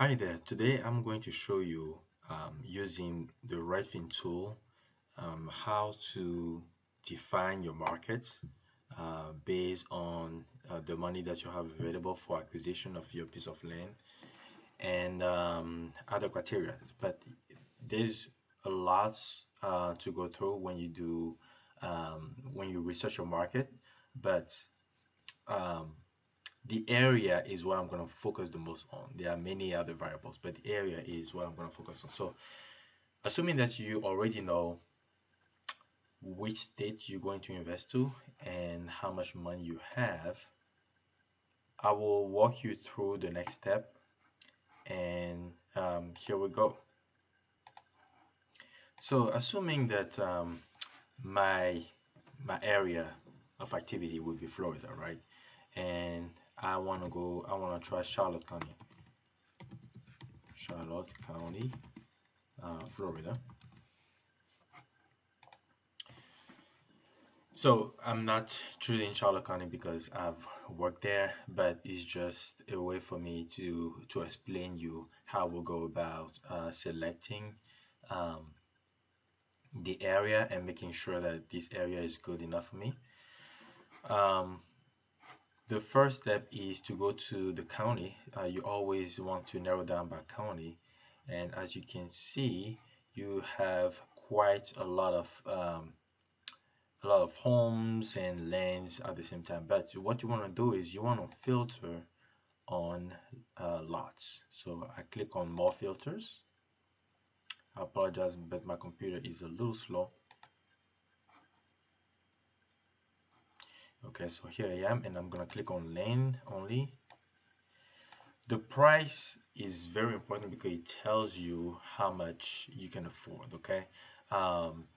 Hi there. Today I'm going to show you using the Redfin tool how to define your markets based on the money that you have available for acquisition of your piece of land and other criteria. But there's a lot to go through when you do when you research your market, but um, the area is what I'm going to focus the most on. There are many other variables, but the area is what I'm going to focus on. So, assuming that you already know which state you're going to invest to and how much money you have, I will walk you through the next step. And here we go. So, assuming that my my area of activity would be Florida, right? And I want to try Charlotte County, Florida. So I'm not choosing Charlotte County because I've worked there, but it's just a way for me to explain you how we'll go about selecting um, the area and making sure that this area is good enough for me. Um, the first step is to go to the county. You always want to narrow down by county, and as you can see, you have quite a lot of homes and lands at the same time. But what you want to do is you want to filter on lots. So I click on more filters. I apologize, but my computer is a little slow. Okay, so here I am, and I'm gonna click on land only. The price is very important because it tells you how much you can afford. Okay, um,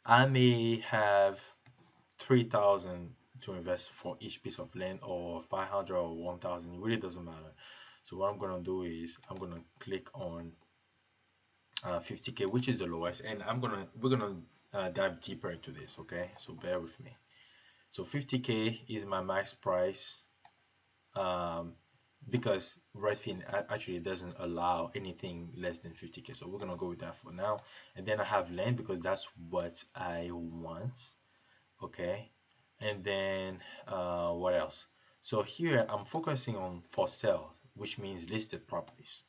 I may have 3,000 to invest for each piece of land or 500 or 1,000. It really doesn't matter. So what I'm gonna do is I'm gonna click on 50K, which is the lowest, and we're gonna dive deeper into this. Okay, so bear with me. So 50K is my max price um, because Redfin actually doesn't allow anything less than 50K. So we're gonna go with that for now, and then I have land because that's what I want. Okay, and then what else? So here I'm focusing on for sale, which means listed properties.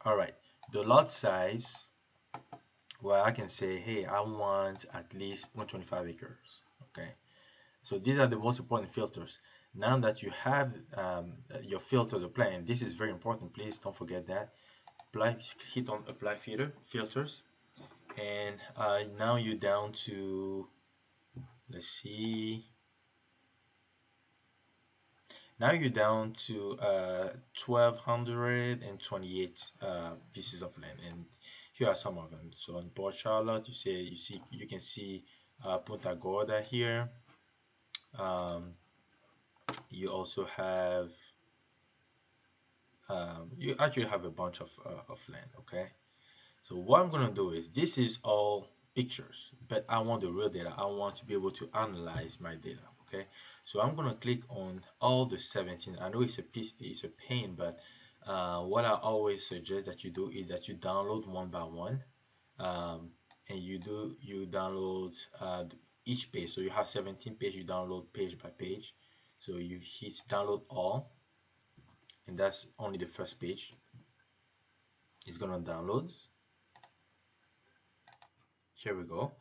All right, the lot size, well, I can say, hey, I want at least 125 acres. Okay, so these are the most important filters. Now that you have your filters applied, this is very important, please don't forget that. Apply, hit on apply filters, and now you're down to, let's see, now you're down to 1,228 pieces of land, and here are some of them. So in Port Charlotte, you can see Punta Gorda here. Um, you also have you actually have a bunch of land. Okay, so what I'm gonna do is this is all pictures, but I want the real data. I want to be able to analyze my data. Okay, so I'm gonna click on all the 17. I know it's a pain, but what I always suggest that you do is that you download one by one, um, and you download each page. So you have 17 pages. You download page by page. So you hit download all, and that's only the first page. It's gonna download. Here we go.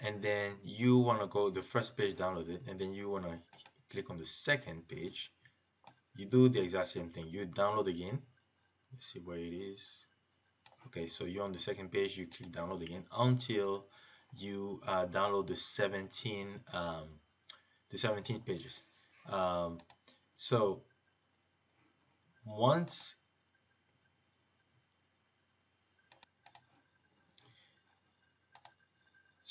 And then you want to go the first page downloaded, and then you want to click on the second page. You do the exact same thing. You download again. Let's see where it is. Okay, so you're on the second page. You click download again until you download the 17 pages. Um, so once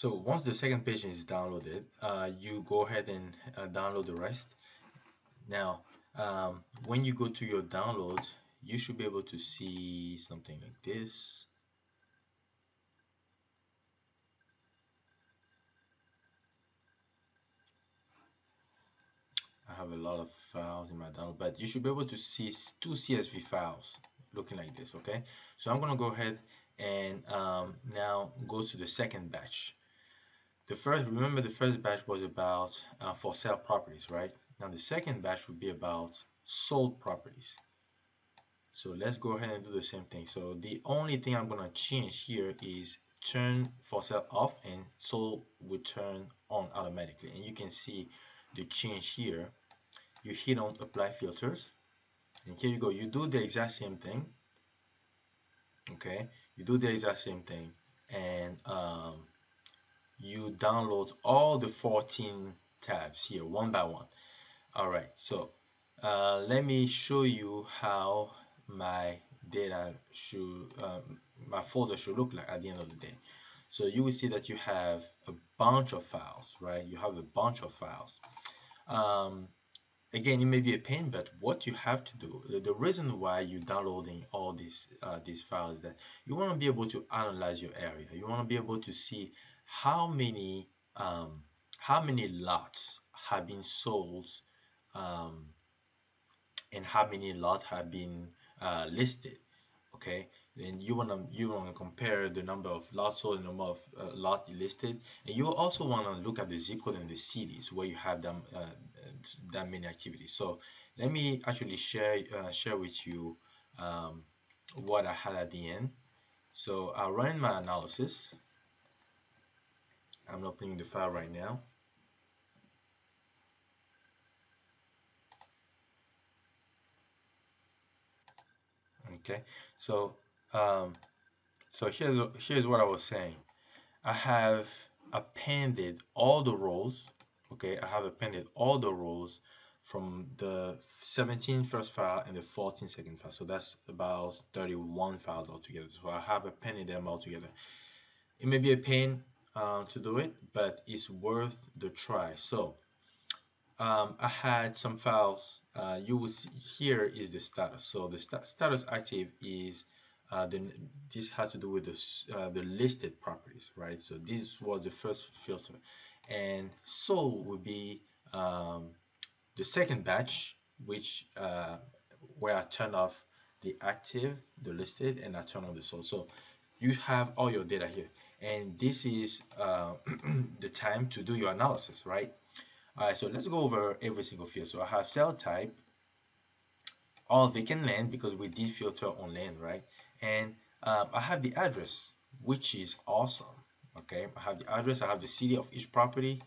once the second page is downloaded, you go ahead and download the rest. Now, when you go to your downloads, you should be able to see something like this. I have a lot of files in my download, but you should be able to see two CSV files looking like this. Okay, so I'm gonna go ahead and now go to the second batch. Remember the first batch was about for sale properties, right? Now the second batch would be about sold properties. So let's go ahead and do the same thing. So the only thing I'm gonna change here is turn for sale off, and sold will turn on automatically. And you can see the change here. You hit on apply filters, and here you go. You do the exact same thing. Okay, you do the exact same thing, and you download all the 14 tabs here one by one. All right, so let me show you how my data should, my folder should look like at the end of the day. So you will see that you have a bunch of files, right? You have a bunch of files. Again, it may be a pain, but what you have to do, the reason why you're downloading all these files, is that you want to be able to analyze your area. You want to be able to see how many lots have been sold, and how many lots have been listed. Okay, then you wanna compare the number of lots sold and the number of lots listed, and you also want to look at the zip code and the cities where you have them that many activities. So let me actually share with you what I had at the end. So I ran my analysis. I'm opening the file right now. Okay, so um, here's what I was saying. I have appended all the rows. Okay, I have appended all the rows from the 17 first file and the 14 second file. So that's about 31 files altogether. So I have appended them all together. It may be a pain to do it, but it's worth the try. So I had some files. You will see here is the status. So the status active is this has to do with the listed properties, right? So this was the first filter, and sold would be the second batch, which where I turn off the active, the listed, and I turn on the sold. So you have all your data here, and this is the time to do your analysis, right? All right, so let's go over every single field. So I have cell type, all vacant land, because we did filter on land, right? And I have the address, which is awesome. Okay, I have the address, I have the city of each property,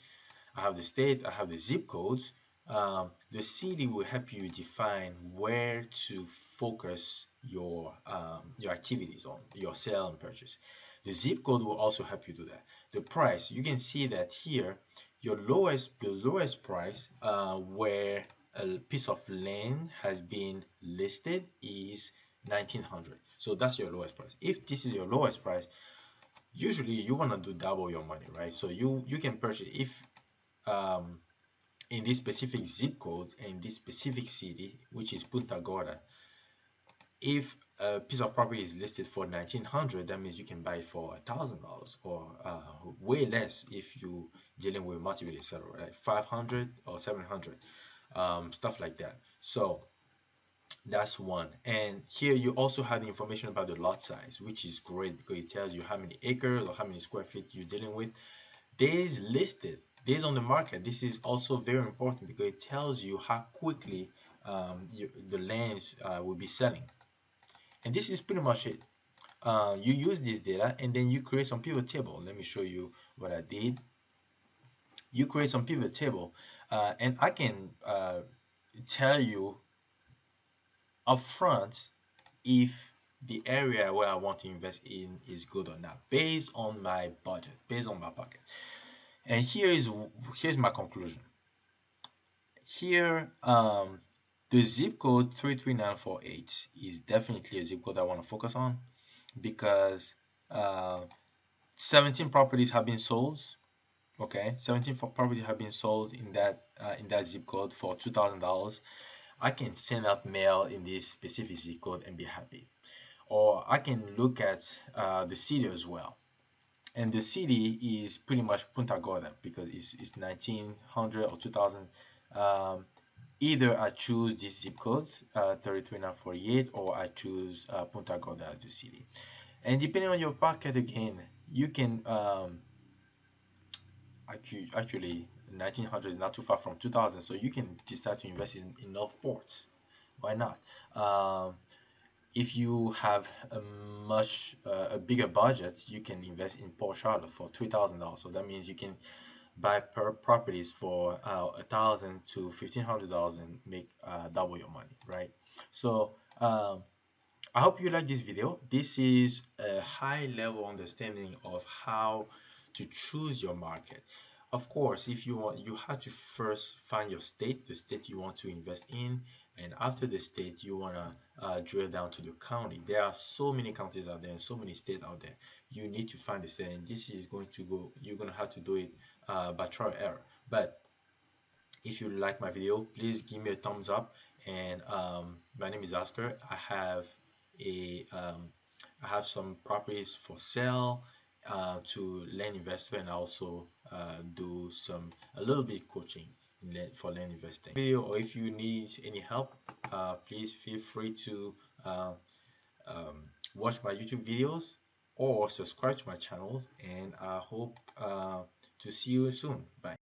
I have the state, I have the zip codes. The city will help you define where to focus your activities on, your sale and purchase. The zip code will also help you do that. The price, you can see that here, your lowest price where a piece of land has been listed is 1900. So that's your lowest price. If this is your lowest price, usually you want to do double your money, right? So you can purchase, if in this specific zip code and this specific city, which is Punta Gorda, if a piece of property is listed for 1900, that means you can buy it for $1,000, or way less if you dealing with motivated seller, right? 500 or 700, stuff like that. So that's one. And here you also have the information about the lot size, which is great because it tells you how many acres or how many square feet you're dealing with. Days listed, days on the market. This is also very important because it tells you how quickly the lands will be selling. And this is pretty much it. You use this data and then you create some pivot table. Let me show you what I did. You create some pivot table, and I can tell you upfront if the area where I want to invest in is good or not, based on my budget, based on my pocket. And here's my conclusion. Here, the zip code 33948 is definitely a zip code I want to focus on, because 17 properties have been sold. Okay, 17 properties have been sold in that zip code for $2,000. I can send out mail in this specific zip code and be happy. Or I can look at the city as well, and the city is pretty much Punta Gorda because it's 1900 or 2000. either I choose these zip codes, 32948, or I choose Punta Gorda as the city. And depending on your pocket, again, you can actually 1900 is not too far from 2000, so you can decide to invest in North Ports. Why not? Um, if you have a bigger budget, you can invest in Port Charlotte for $3,000. So that means you can buy per properties for $1,000 to $1,500 and make double your money, right? So I hope you like this video. This is a high level understanding of how to choose your market. Of course, if you want, you have to first find your state, the state you want to invest in, and after the state, you want to drill down to the county. There are so many counties out there and so many states out there. You need to find the state, and this is going to go, you're going to have to do it by trial and error. But if you like my video, please give me a thumbs up. And my name is Oscar. A um, I have some properties for sale to land investor, and also do some a little bit coaching for land investing. Video, or if you need any help, please feel free to watch my YouTube videos or subscribe to my channel. And I hope to see you soon. Bye.